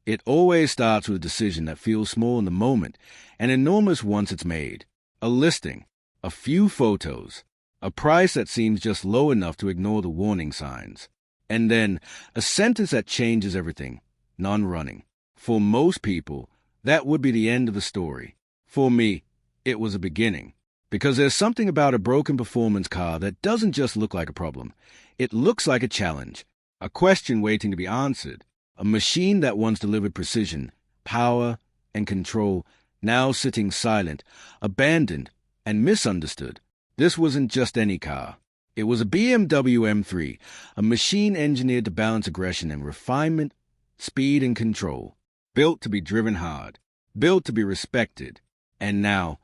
It always starts with a decision that feels small in the moment and enormous once it's made. A listing, a few photos, a price that seems just low enough to ignore the warning signs. And then a sentence that changes everything. Non-running. For most people, that would be the end of the story. For me, it was a beginning. Because there's something about a broken performance car that doesn't just look like a problem. It looks like a challenge, a question waiting to be answered, a machine that once delivered precision, power, and control, now sitting silent, abandoned, and misunderstood. This wasn't just any car. It was a BMW M3, a machine engineered to balance aggression and refinement, speed and control, built to be driven hard, built to be respected, and now,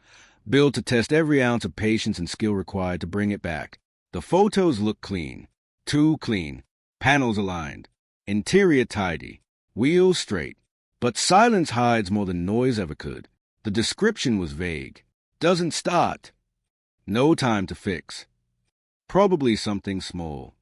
built to test every ounce of patience and skill required to bring it back. The photos look clean, too clean, panels aligned, interior tidy, wheels straight, but silence hides more than noise ever could. The description was vague. Doesn't start. No time to fix. Probably something small.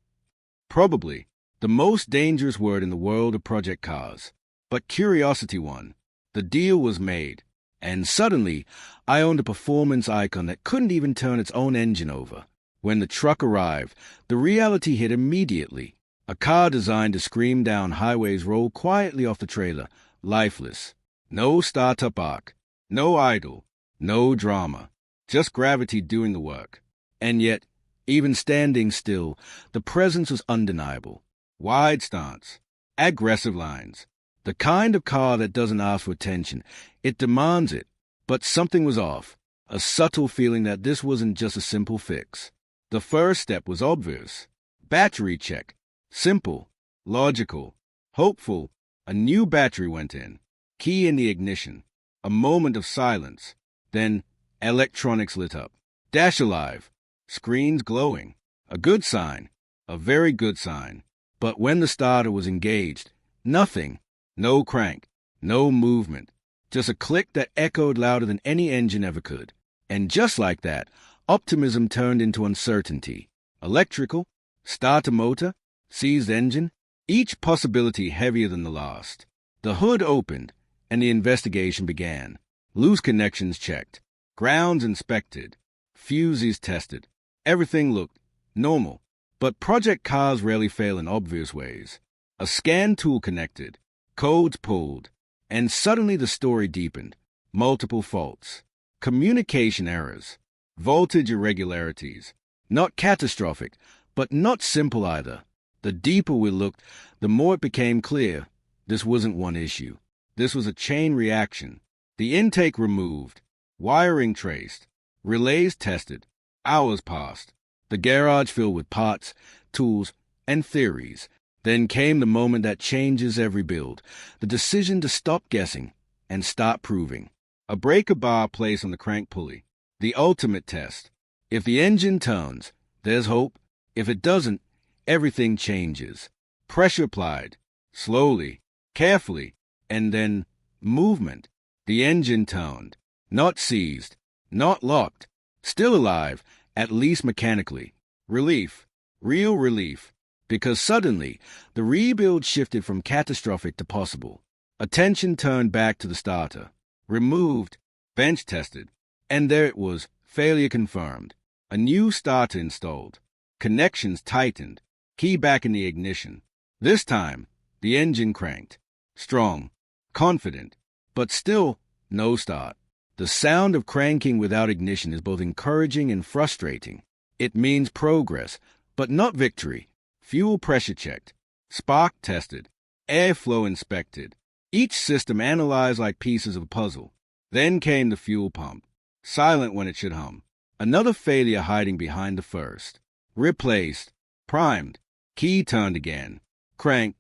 Probably the most dangerous word in the world of project cars. But curiosity won. The deal was made. And suddenly, I owned a performance icon that couldn't even turn its own engine over. When the truck arrived, the reality hit immediately. A car designed to scream down highways rolled quietly off the trailer, lifeless. No startup arc, no idle, no drama, just gravity doing the work. And yet, even standing still, the presence was undeniable. Wide stance, aggressive lines. The kind of car that doesn't ask for attention, it demands it. But something was off, a subtle feeling that this wasn't just a simple fix. The first step was obvious. Battery check. Simple, logical, hopeful. A new battery went in. Key in the ignition. A moment of silence. Then, electronics lit up. Dash alive. Screens glowing. A good sign. A very good sign. But when the starter was engaged, nothing. No crank. No movement. Just a click that echoed louder than any engine ever could. And just like that, optimism turned into uncertainty. Electrical, start a motor, seized engine, each possibility heavier than the last. The hood opened, and the investigation began. Loose connections checked, grounds inspected, fuses tested. Everything looked normal. But project cars rarely fail in obvious ways. A scan tool connected, codes pulled, and suddenly the story deepened. Multiple faults, communication errors, voltage irregularities. Not catastrophic, but not simple either. The deeper we looked, the more it became clear. This wasn't one issue. This was a chain reaction. The intake removed, wiring traced, relays tested. Hours passed. The garage filled with parts, tools, and theories. Then came the moment that changes every build. The decision to stop guessing and start proving. A breaker bar placed on the crank pulley. The ultimate test. If the engine turns, there's hope. If it doesn't, everything changes. Pressure applied. Slowly, carefully, and then movement. The engine turned. Not seized. Not locked. Still alive, at least mechanically. Relief. Real relief. Because suddenly, the rebuild shifted from catastrophic to possible. Attention turned back to the starter. Removed. Bench tested. And there it was. Failure confirmed. A new starter installed. Connections tightened. Key back in the ignition. This time, the engine cranked. Strong. Confident. But still, no start. The sound of cranking without ignition is both encouraging and frustrating. It means progress, but not victory. Fuel pressure checked. Spark tested. Airflow inspected. Each system analyzed like pieces of a puzzle. Then came the fuel pump. Silent when it should hum. Another failure hiding behind the first. Replaced. Primed. Key turned again. Crank.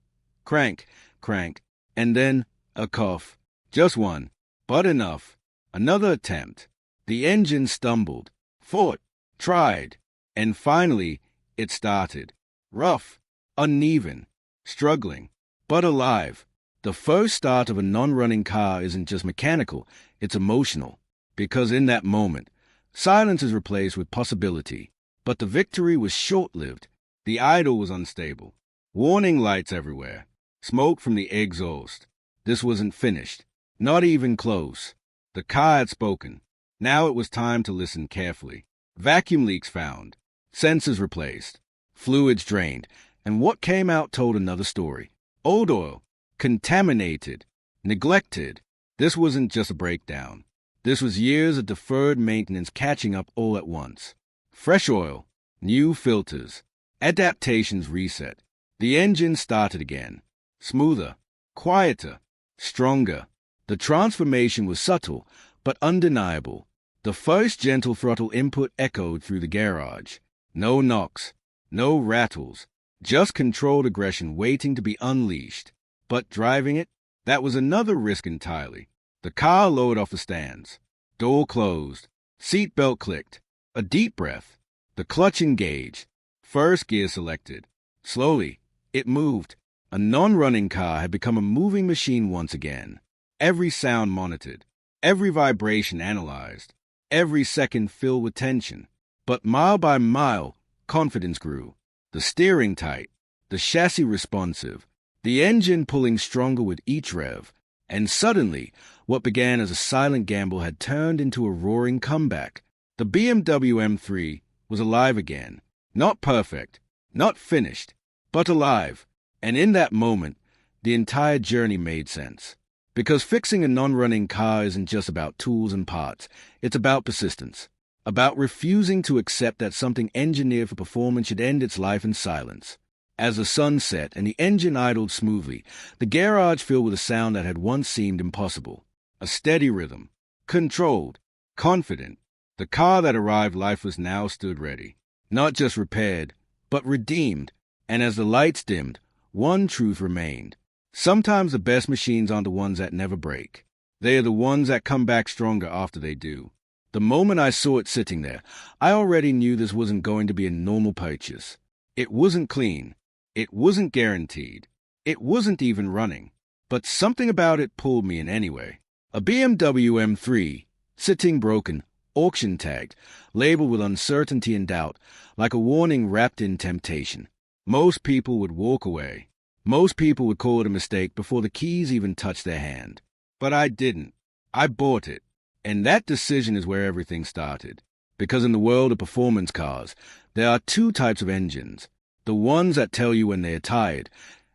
Crank. Crank. And then a cough. Just one. But enough. Another attempt. The engine stumbled. Fought. Tried. And finally, it started. Rough. Uneven. Struggling. But alive. The first start of a non-running car isn't just mechanical, it's emotional. Because in that moment, silence is replaced with possibility. But the victory was short-lived. The idle was unstable. Warning lights everywhere. Smoke from the exhaust. This wasn't finished. Not even close. The car had spoken. Now it was time to listen carefully. Vacuum leaks found. Sensors replaced. Fluids drained. And what came out told another story. Old oil. Contaminated. Neglected. This wasn't just a breakdown. This was years of deferred maintenance catching up all at once. Fresh oil. New filters. Adaptations reset. The engine started again. Smoother. Quieter. Stronger. The transformation was subtle, but undeniable. The first gentle throttle input echoed through the garage. No knocks. No rattles. Just controlled aggression waiting to be unleashed. But driving it? That was another risk entirely. The car lowered off the stands. Door closed. Seat belt clicked. A deep breath. The clutch engaged. First gear selected. Slowly, it moved. A non-running car had become a moving machine once again. Every sound monitored. Every vibration analyzed. Every second filled with tension. But mile by mile, confidence grew. The steering tight. The chassis responsive. The engine pulling stronger with each rev. And suddenly, what began as a silent gamble had turned into a roaring comeback. The BMW M3 was alive again. Not perfect, not finished, but alive. And in that moment, the entire journey made sense. Because fixing a non-running car isn't just about tools and parts. It's about persistence. About refusing to accept that something engineered for performance should end its life in silence. As the sun set and the engine idled smoothly, the garage filled with a sound that had once seemed impossible. A steady rhythm. Controlled. Confident. The car that arrived lifeless now stood ready. Not just repaired, but redeemed. And as the lights dimmed, one truth remained. Sometimes the best machines aren't the ones that never break. They are the ones that come back stronger after they do. The moment I saw it sitting there, I already knew this wasn't going to be a normal purchase. It wasn't clean. It wasn't guaranteed. It wasn't even running. But something about it pulled me in anyway. A BMW M3, sitting broken, auction tagged, labeled with uncertainty and doubt, like a warning wrapped in temptation. Most people would walk away. Most people would call it a mistake before the keys even touched their hand. But I didn't. I bought it. And that decision is where everything started. Because in the world of performance cars, there are two types of engines. The ones that tell you when they're tired,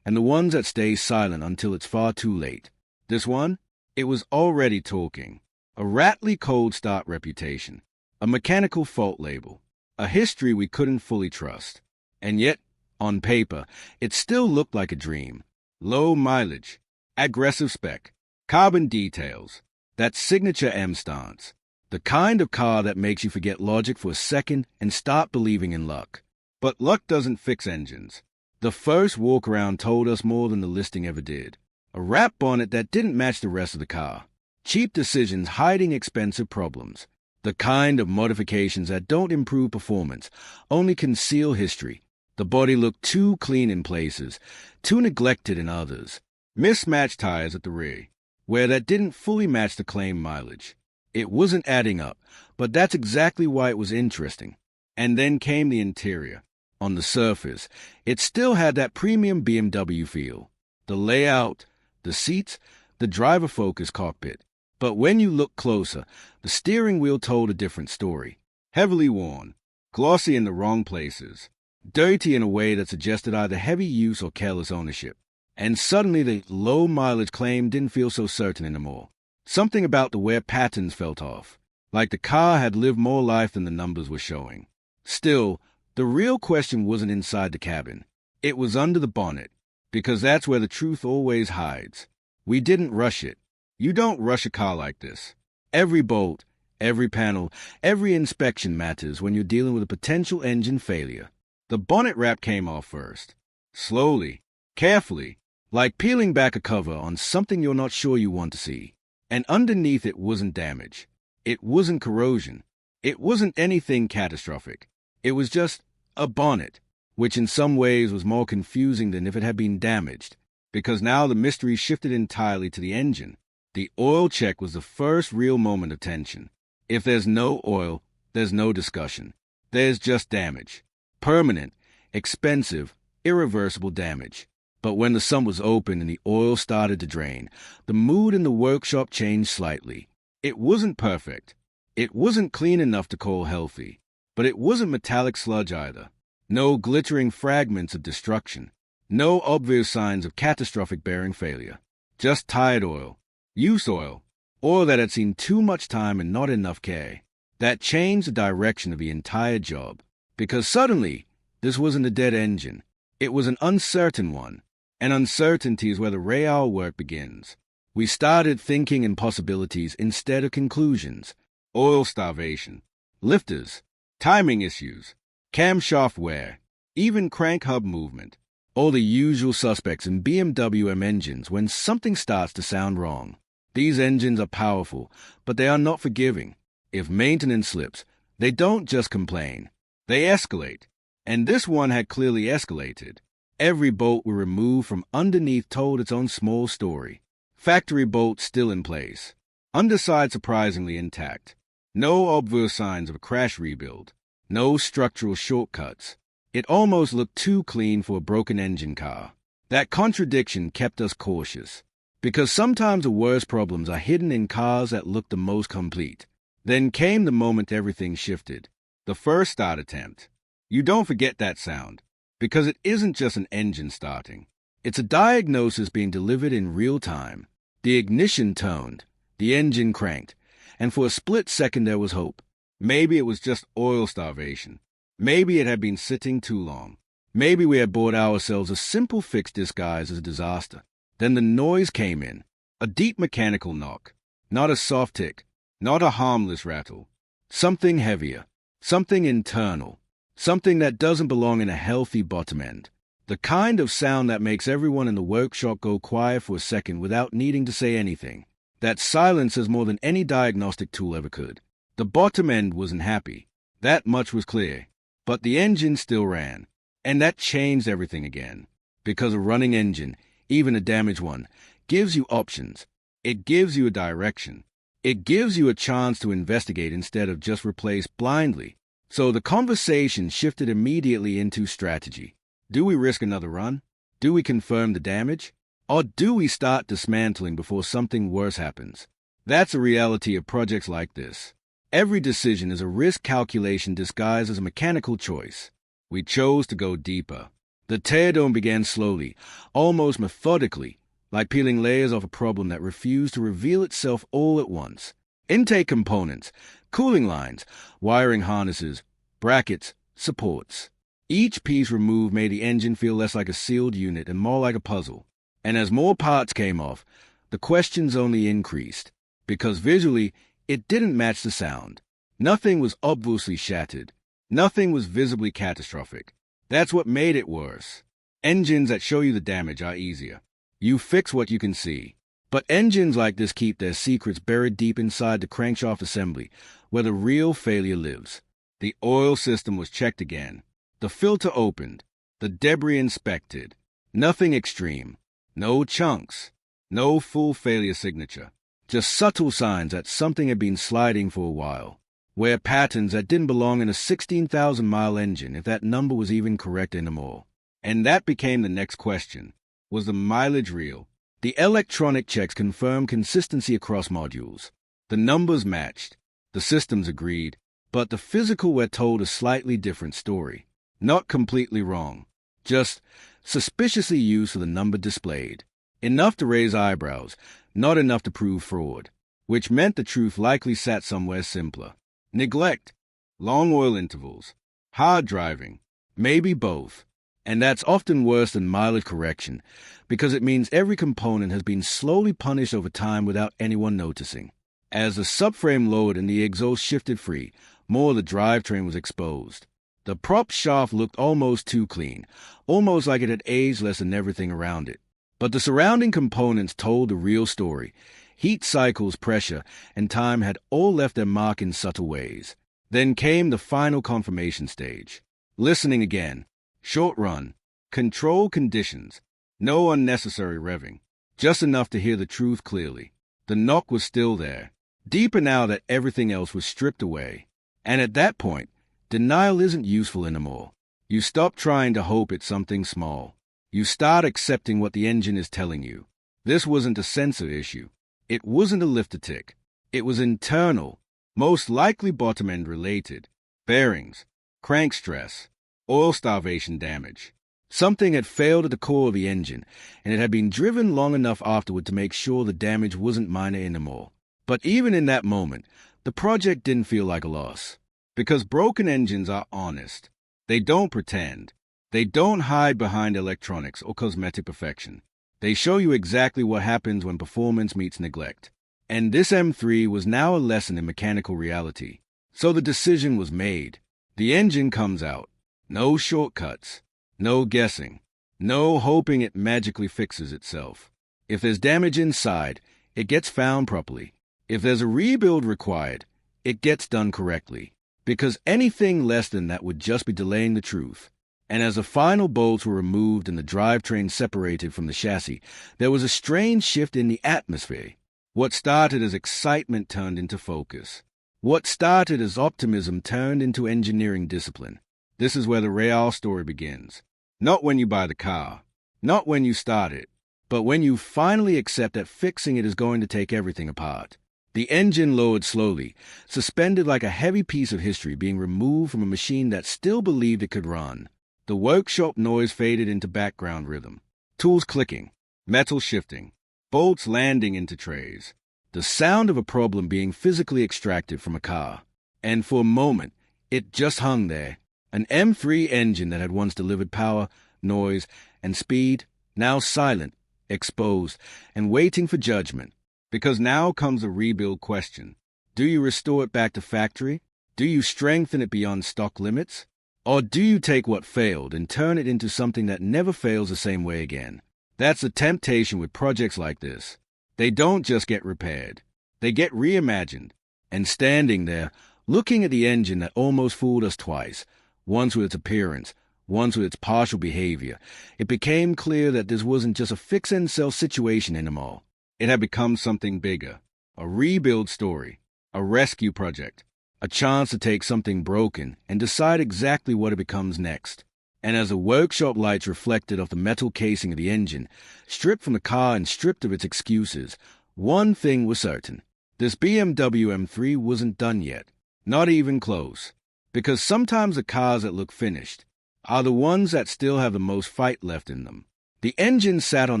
and the ones that stay silent until it's far too late. This one? It was already talking. A rattly cold start reputation. A mechanical fault label. A history we couldn't fully trust. And yet, on paper, it still looked like a dream. Low mileage. Aggressive spec. Carbon details. That signature M stance. The kind of car that makes you forget logic for a second and start believing in luck. But luck doesn't fix engines. The first walk-around told us more than the listing ever did. A wrap bonnet that didn't match the rest of the car. Cheap decisions hiding expensive problems. The kind of modifications that don't improve performance, only conceal history. The body looked too clean in places, too neglected in others. Mismatched tires at the rear, where that didn't fully match the claimed mileage. It wasn't adding up, but that's exactly why it was interesting. And then came the interior. On the surface, it still had that premium BMW feel. The layout, the seats, the driver-focused cockpit. But when you look closer, the steering wheel told a different story. Heavily worn, glossy in the wrong places, dirty in a way that suggested either heavy use or careless ownership. And suddenly the low mileage claim didn't feel so certain anymore. Something about the wear patterns felt off, like the car had lived more life than the numbers were showing. Still, the real question wasn't inside the cabin. It was under the bonnet, because that's where the truth always hides. We didn't rush it. You don't rush a car like this. Every bolt, every panel, every inspection matters when you're dealing with a potential engine failure. The bonnet wrap came off first. Slowly, carefully, like peeling back a cover on something you're not sure you want to see. And underneath it wasn't damage. It wasn't corrosion. It wasn't anything catastrophic. It was just a bonnet, which in some ways was more confusing than if it had been damaged, because now the mystery shifted entirely to the engine. The oil check was the first real moment of tension. If there's no oil, there's no discussion. There's just damage. Permanent, expensive, irreversible damage. But when the sump was open and the oil started to drain, the mood in the workshop changed slightly. It wasn't perfect. It wasn't clean enough to call healthy. But it wasn't metallic sludge either. No glittering fragments of destruction. No obvious signs of catastrophic bearing failure. Just tired oil. Used oil. Oil that had seen too much time and not enough care. That changed the direction of the entire job. Because suddenly, this wasn't a dead engine. It was an uncertain one. And uncertainty is where the real work begins. We started thinking in possibilities instead of conclusions. Oil starvation. Lifters. Timing issues. Camshaft wear. Even crank hub movement. All the usual suspects in BMW M engines when something starts to sound wrong. These engines are powerful, but they are not forgiving. If maintenance slips, they don't just complain. They escalate. And this one had clearly escalated. Every bolt we removed from underneath told its own small story. Factory bolts still in place. Underside surprisingly intact. No obvious signs of a crash rebuild. No structural shortcuts. It almost looked too clean for a broken engine car. That contradiction kept us cautious. Because sometimes the worst problems are hidden in cars that look the most complete. Then came the moment everything shifted. The first start attempt. You don't forget that sound. Because it isn't just an engine starting. It's a diagnosis being delivered in real time. The ignition toned. The engine cranked. And for a split second there was hope. Maybe it was just oil starvation. Maybe it had been sitting too long. Maybe we had bought ourselves a simple fix disguised as a disaster. Then the noise came in. A deep mechanical knock. Not a soft tick. Not a harmless rattle. Something heavier. Something internal. Something that doesn't belong in a healthy bottom end. The kind of sound that makes everyone in the workshop go quiet for a second without needing to say anything. That silences more than any diagnostic tool ever could. The bottom end wasn't happy. That much was clear. But the engine still ran. And that changed everything again. Because a running engine, even a damaged one, gives you options. It gives you a direction. It gives you a chance to investigate instead of just replace blindly. So the conversation shifted immediately into strategy. Do we risk another run? Do we confirm the damage? Or do we start dismantling before something worse happens? That's the reality of projects like this. Every decision is a risk calculation disguised as a mechanical choice. We chose to go deeper. The teardown began slowly, almost methodically, like peeling layers off a problem that refused to reveal itself all at once. Intake components, cooling lines, wiring harnesses, brackets, supports. Each piece removed made the engine feel less like a sealed unit and more like a puzzle. And as more parts came off, the questions only increased, because visually, it didn't match the sound. Nothing was obviously shattered. Nothing was visibly catastrophic. That's what made it worse. Engines that show you the damage are easier. You fix what you can see. But engines like this keep their secrets buried deep inside the crankshaft assembly, where the real failure lives. The oil system was checked again. The filter opened. The debris inspected. Nothing extreme. No chunks. No full failure signature. Just subtle signs that something had been sliding for a while. Wear patterns that didn't belong in a 16,000-mile engine, if that number was even correct anymore. And that became the next question. Was the mileage real? The electronic checks confirmed consistency across modules. The numbers matched. The systems agreed. But the physical were told a slightly different story. Not completely wrong. Just suspiciously used for the number displayed. Enough to raise eyebrows, not enough to prove fraud. Which meant the truth likely sat somewhere simpler. Neglect. Long oil intervals. Hard driving. Maybe both. And that's often worse than mileage correction, because it means every component has been slowly punished over time without anyone noticing. As the subframe lowered and the exhaust shifted free, more of the drivetrain was exposed. The prop shaft looked almost too clean, almost like it had aged less than everything around it. But the surrounding components told the real story. Heat cycles, pressure, and time had all left their mark in subtle ways. Then came the final confirmation stage. Listening again. Short run. Control conditions. No unnecessary revving. Just enough to hear the truth clearly. The knock was still there. Deeper now that everything else was stripped away. And at that point, denial isn't useful anymore. You stop trying to hope it's something small. You start accepting what the engine is telling you. This wasn't a sensor issue. It wasn't a lifter tick. It was internal, most likely bottom-end related. Bearings, crank stress, oil starvation damage. Something had failed at the core of the engine, and it had been driven long enough afterward to make sure the damage wasn't minor anymore. But even in that moment, the project didn't feel like a loss. Because broken engines are honest. They don't pretend. They don't hide behind electronics or cosmetic perfection. They show you exactly what happens when performance meets neglect. And this M3 was now a lesson in mechanical reality. So the decision was made. The engine comes out. No shortcuts. No guessing. No hoping it magically fixes itself. If there's damage inside, it gets found properly. If there's a rebuild required, it gets done correctly. Because anything less than that would just be delaying the truth. And as the final bolts were removed and the drivetrain separated from the chassis, there was a strange shift in the atmosphere. What started as excitement turned into focus. What started as optimism turned into engineering discipline. This is where the real story begins. Not when you buy the car, not when you start it, but when you finally accept that fixing it is going to take everything apart. The engine lowered slowly, suspended like a heavy piece of history being removed from a machine that still believed it could run. The workshop noise faded into background rhythm. Tools clicking, metal shifting, bolts landing into trays. The sound of a problem being physically extracted from a car. And for a moment, it just hung there. An M3 engine that had once delivered power, noise, and speed, now silent, exposed, and waiting for judgment. Because now comes the rebuild question. Do you restore it back to factory? Do you strengthen it beyond stock limits? Or do you take what failed and turn it into something that never fails the same way again? That's the temptation with projects like this. They don't just get repaired. They get reimagined. And standing there, looking at the engine that almost fooled us twice, once with its appearance, once with its partial behavior, it became clear that this wasn't just a fix-and-sell situation anymore. It had become something bigger, a rebuild story, a rescue project, a chance to take something broken and decide exactly what it becomes next. And as the workshop lights reflected off the metal casing of the engine, stripped from the car and stripped of its excuses, one thing was certain. This BMW M3 wasn't done yet, not even close. Because sometimes the cars that look finished are the ones that still have the most fight left in them. The engine sat on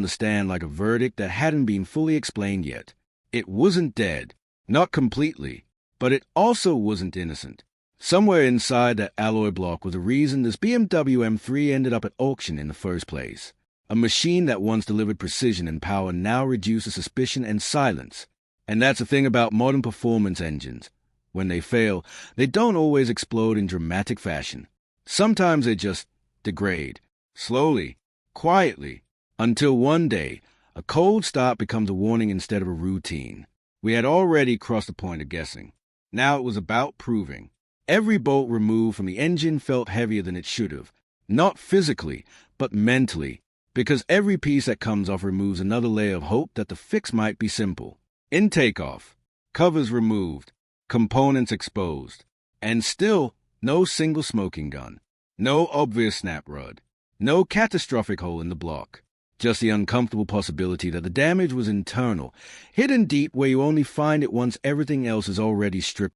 the stand like a verdict that hadn't been fully explained yet. It wasn't dead, not completely, but it also wasn't innocent. Somewhere inside that alloy block was the reason this BMW M3 ended up at auction in the first place. A machine that once delivered precision and power now reduced to suspicion and silence. And that's the thing about modern performance engines. When they fail, they don't always explode in dramatic fashion. Sometimes they just degrade, slowly, quietly, until one day, a cold start becomes a warning instead of a routine. We had already crossed the point of guessing. Now it was about proving. Every bolt removed from the engine felt heavier than it should have. Not physically, but mentally. Because every piece that comes off removes another layer of hope that the fix might be simple. In takeoff, covers removed, components exposed. And still, no single smoking gun. No obvious snap rod. No catastrophic hole in the block. Just the uncomfortable possibility that the damage was internal, hidden deep where you only find it once everything else is already stripped